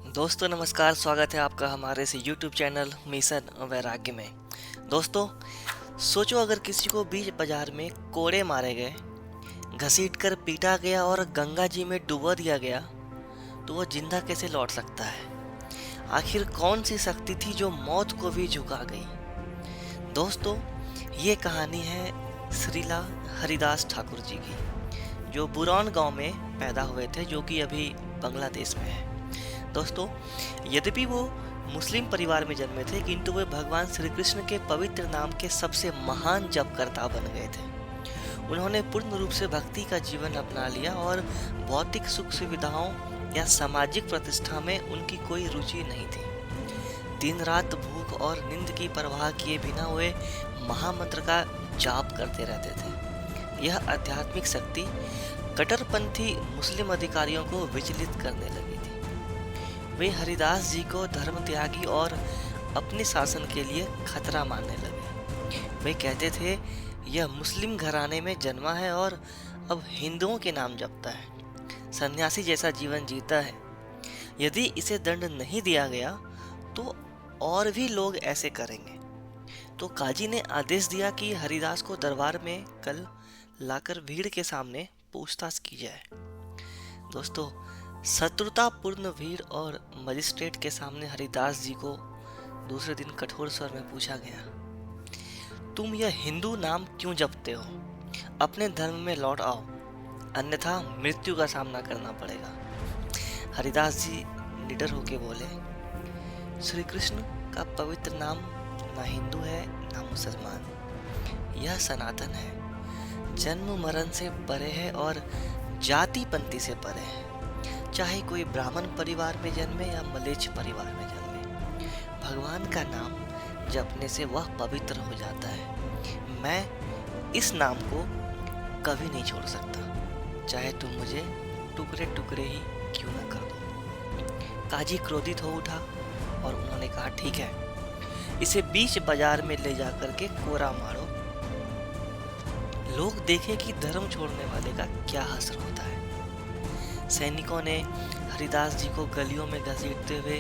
दोस्तों नमस्कार, स्वागत है आपका हमारे इस YouTube चैनल मिशन वैराग्य में। दोस्तों, सोचो अगर किसी को बीच बाजार में कोड़े मारे गए, घसीटकर पीटा गया और गंगा जी में डुबो दिया गया, तो वह जिंदा कैसे लौट सकता है? आखिर कौन सी शक्ति थी जो मौत को भी झुका गई? दोस्तों, ये कहानी है श्रीला हरिदास ठाकुर जी की, जो बुरौन गांव में पैदा हुए थे, जो कि अभी बांग्लादेश में है। दोस्तों, यद्यपि वो मुस्लिम परिवार में जन्मे थे, किंतु वे भगवान श्री कृष्ण के पवित्र नाम के सबसे महान जपकर्ता बन गए थे। उन्होंने पूर्ण रूप से भक्ति का जीवन अपना लिया और भौतिक सुख सुविधाओं या सामाजिक प्रतिष्ठा में उनकी कोई रुचि नहीं थी। दिन रात भूख और नींद की परवाह किए बिना वे महामंत्र का जाप करते रहते थे। यह आध्यात्मिक शक्ति कट्टरपंथी मुस्लिम अधिकारियों को विचलित करने लगी थी। वे हरिदास जी को धर्म त्यागी और अपने शासन के लिए खतरा मानने लगे। वे कहते थे, यह मुस्लिम घराने में जन्मा है और अब हिंदुओं के नाम जपता है, सन्यासी जैसा जीवन जीता है। यदि इसे दंड नहीं दिया गया तो और भी लोग ऐसे करेंगे। तो काजी ने आदेश दिया कि हरिदास को दरबार में कल लाकर भीड़ के सामने पूछताछ की जाए। दोस्तों, शत्रुतापूर्ण भीड़ और मजिस्ट्रेट के सामने हरिदास जी को दूसरे दिन कठोर स्वर में पूछा गया, तुम यह हिंदू नाम क्यों जपते हो? अपने धर्म में लौट आओ, अन्यथा मृत्यु का सामना करना पड़ेगा। हरिदास जी निडर होके बोले, श्री कृष्ण का पवित्र नाम ना हिंदू है ना मुसलमान, यह सनातन है, जन्म मरण से परे है और जाति पंथी से परे है। चाहे कोई ब्राह्मण परिवार में जन्मे या मलेच्छ परिवार में जन्मे, भगवान का नाम जपने से वह पवित्र हो जाता है। मैं इस नाम को कभी नहीं छोड़ सकता, चाहे तुम मुझे टुकड़े टुकड़े ही क्यों न कर दो। काजी क्रोधित हो उठा और उन्होंने कहा, ठीक है, इसे बीच बाजार में ले जाकर के कोरा मारो, लोग देखें कि धर्म छोड़ने वाले का क्या असर होता है। सैनिकों ने हरिदास जी को गलियों में घसीटते हुए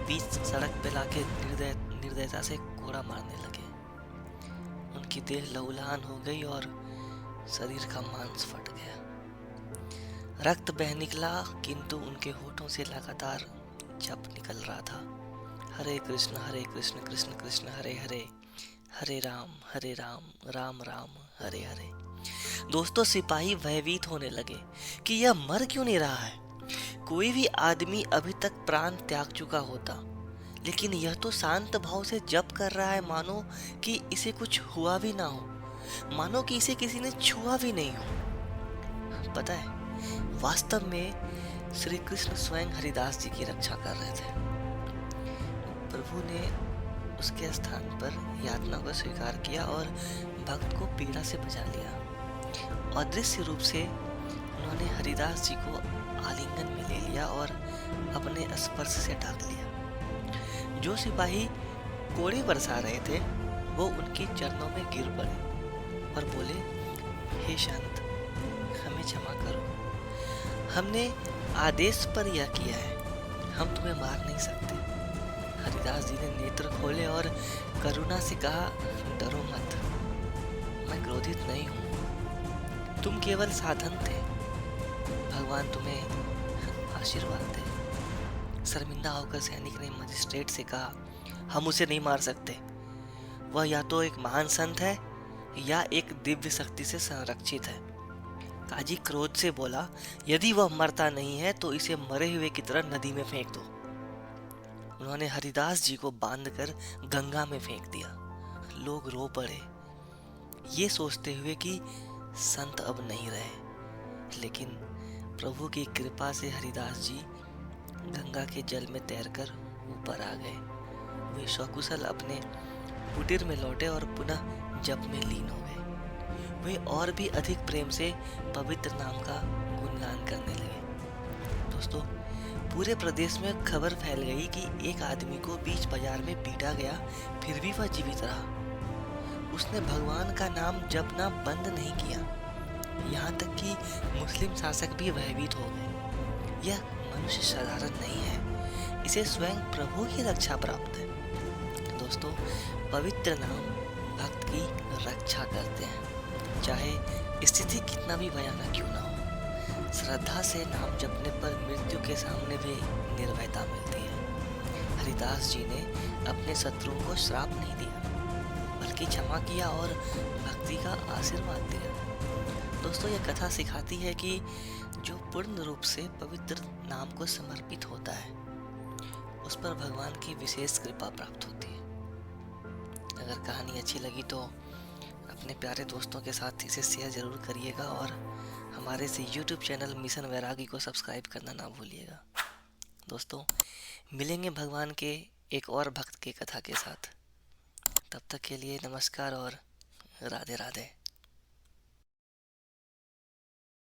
बीच सड़क पे लाके निर्दयता से कोड़ा मारने लगे। उनकी देह लहूलुहान हो गई और शरीर का मांस फट गया। रक्त बह निकला, किंतु उनके होठों से लगातार जप निकल रहा था, हरे कृष्ण कृष्ण कृष्ण हरे हरे, हरे राम राम राम हरे हरे। दोस्तों, सिपाही भयभीत होने लगे कि यह मर क्यों नहीं रहा है। कोई भी आदमी अभी तक प्राण त्याग चुका होता, लेकिन यह तो शांत भाव से जप कर रहा है, मानो कि इसे कुछ हुआ भी ना हो, मानो कि इसे किसी ने छुआ भी नहीं हो। पता है, वास्तव में श्री कृष्ण स्वयं हरिदास जी की रक्षा कर रहे थे। प्रभु ने उसके स्थान पर यातना को स्वीकार किया और भक्त को पीड़ा से बचा लिया। अदृश्य रूप से उन्होंने हरिदास जी को आलिंगन में ले लिया और अपने स्पर्श से ढक लिया। जो सिपाही कोड़े बरसा रहे थे, वो उनके चरणों में गिर पड़े और बोले, हे शांत, हमें क्षमा करो, हमने आदेश पर यह किया है, हम तुम्हें मार नहीं सकते। हरिदास जी ने नेत्र खोले और करुणा से कहा, डरो मत, मैं क्रोधित नहीं हूँ, तुम केवल साधन थे, भगवान तुम्हें आशीर्वाद दे। शर्मिंदा होकर सैनिक ने मजिस्ट्रेट से कहा, हम उसे नहीं मार सकते, वह या तो एक महान संत है या एक दिव्य शक्ति से संरक्षित है। काजी क्रोध से बोला, यदि वह मरता नहीं है तो इसे मरे हुए की तरह नदी में फेंक दो। उन्होंने हरिदास जी को बांधकर गंगा में फेंक दिया। लोग रो पड़े, ये सोचते हुए कि संत अब नहीं रहे, लेकिन प्रभु की कृपा से हरिदास जी गंगा के जल में तैरकर ऊपर आ गए। वे सकुशल अपने कुटीर में लौटे और पुनः जप में लीन हो गए। वे और भी अधिक प्रेम से पवित्र नाम का गुणगान करने लगे। दोस्तों, पूरे प्रदेश में खबर फैल गई कि एक आदमी को बीच बाजार में पीटा गया, फिर भी वह जीवित रहा। उसने भगवान का नाम जपना बंद नहीं किया, यहाँ तक कि मुस्लिम शासक भी भयभीत हो गए। यह मनुष्य साधारण नहीं है, इसे स्वयं प्रभु की रक्षा प्राप्त है। दोस्तों, पवित्र नाम भक्त की रक्षा करते हैं, चाहे स्थिति कितना भी भयानक क्यों ना हो। श्रद्धा से नाम जपने पर मृत्यु के सामने भी निर्भयता मिलती है। हरिदास जी ने अपने शत्रुओं को श्राप नहीं दिया, बल्कि क्षमा किया और भक्ति का आशीर्वाद दिया। दोस्तों, यह कथा सिखाती है कि जो पूर्ण रूप से पवित्र नाम को समर्पित होता है, उस पर भगवान की विशेष कृपा प्राप्त होती है। अगर कहानी अच्छी लगी तो अपने प्यारे दोस्तों के साथ इसे शेयर जरूर करिएगा और हमारे से YouTube चैनल मिशन वैरागी को सब्सक्राइब करना ना भूलिएगा। दोस्तों, मिलेंगे भगवान के एक और भक्त की कथा के साथ। तब तक के लिए नमस्कार और राधे राधे।